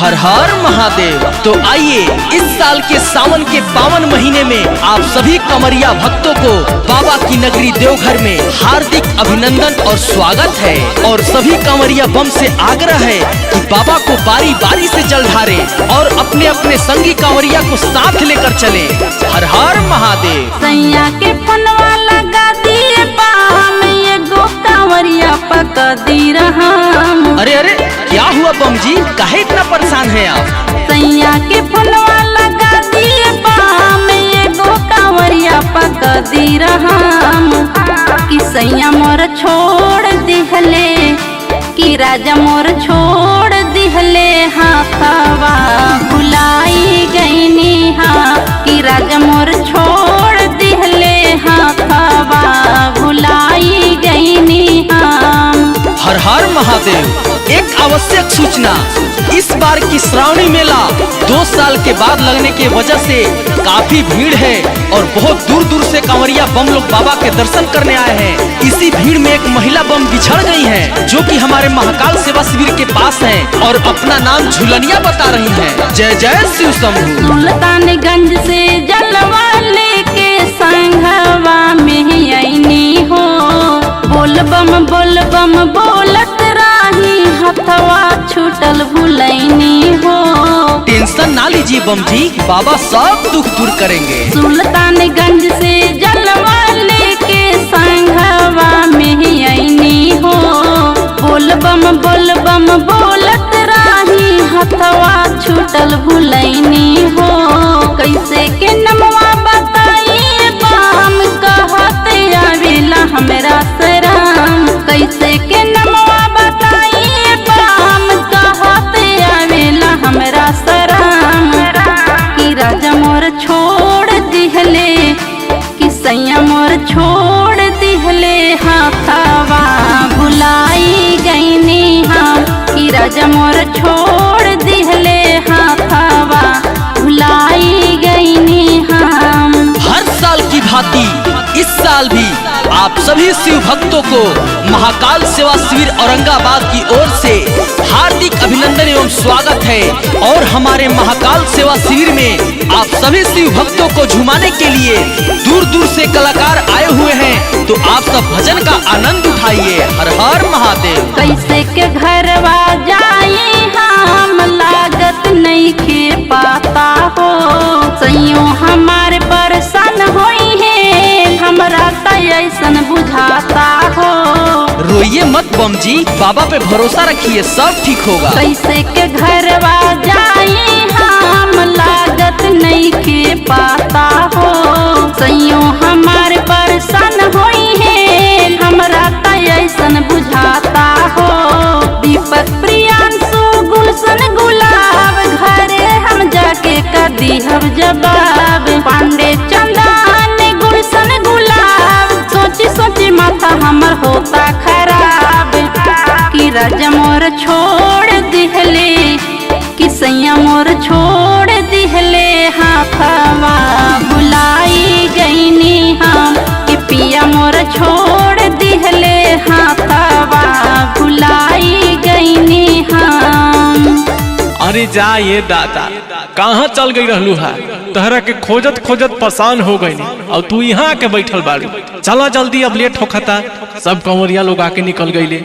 हर हर महादेव। तो आइए इस साल के सावन के पावन महीने में आप सभी कंवरिया भक्तों को बाबा की नगरी देवघर में हार्दिक अभिनंदन और स्वागत है। और सभी कंवरिया बम से आग्रह है कि बाबा को बारी बारी से जल ढारे और अपने अपने संगी कंवरिया को साथ लेकर चले। हर हर महादेव। सैया के फनवा लगा दिए बाम, ये गो कांवरिया पका दी रहा। अरे अरे क्या हुआ बम जी, काहे इतना परेशान है आप? सैया के फनवा लगा दिए बाम, ये गो कांवरिया पका दी रहा। कि सैया मोर छोड़ दिहले, कि राजा मोर छोड़ दिहले, हाथवा भुलाई गईनी। हाँ कि राजा मोर छोड़ दिहले, हाथवा भुलाई गईनी। हाँ हर हर महादेव। एक आवश्यक सूचना, इस बार की श्रावणी मेला 2 साल के बाद लगने की वजह से काफी भीड़ है और बहुत दूर दूर से कांवरिया बम लोग बाबा के दर्शन करने आए हैं। इसी भीड़ में एक महिला बम बिछड़ गई है जो कि हमारे महाकाल सेवा शिविर के पास है और अपना नाम झुलनिया बता रही है। जय जय शिव शंभू। सुल्तानगंज से जलवा लेके संघवा में आईनी हो। बोल बम बोलत राही, हथवा छूटल भुलैनी हो। टेंशन ना लीजिए बम जी, बाबा सब दुख दूर करेंगे। सुल्तानगंज से जलवा लेके संघवा में आईनी हो। बोल बम बोलत राही, हथवा छूटल भुलैनी हो। कैसे के नमवा बताइए बाम, कहते आवेला हमरा सराम। कैसे के नमवा बताइए बाम, कहते आवेला हमरा सराम। कि राजा मोर छोड़ दिहले, कि सैया मोर छोड़ दिहले, हाथवा भुलाई गईनी। हाँ कि राजा मोर छोड़ दिहले, हाथवा भुलाई गईनी। हाँ हर साल की भांति इस साल भी आप सभी शिव भक्तों को महाकाल सेवा शिविर औरंगाबाद की ओर से हार्दिक अभिनंदन एवं स्वागत है। और हमारे महाकाल सेवा शिविर में आप सभी शिव भक्तों को झुमाने के लिए दूर दूर से कलाकार आए हुए हैं, तो आप सब भजन का आनंद उठाइए। हर हर महादेव। कैसे के घरवा जाई हम, लागत नहीं खे पाता हो। सैयों हमारे परेशान होई है, हमरा त ऐसन बुझाता हो। रोइए मत बम जी, बाबा पे भरोसा रखिए, सब ठीक होगा। कैसे के घरवा जाई हम, लागत नहीं खे पाता हो। सैयों हमारे परेशान होई है, हमरा त ऐसन बुझाता हो। दीपक प्रियांशु गुलशन गुलाब, घरे हम जाके कदी हम जवाब। पांडे चंदन गुलशन गुलाब, सोची सोची माथा हमर होता खराब। कि राजा मोर छोड़ दिहले, कि सैया मोर छोड़ दिहले, हाथवा भुलाई गईनी। हम कि पिया मोर छोड़ दिहले, हाथवा भुलाई गईनी। हम अरे जा ये दादा, कहाँ चल गई रहलू है? तहरा के खोजत खोजत परेशान हो गई और तू यहाँ आके बैठल बाड़ी। चला जल्दी, अब लेट होखता। सब कंवरिया लोग आके निकल गईले।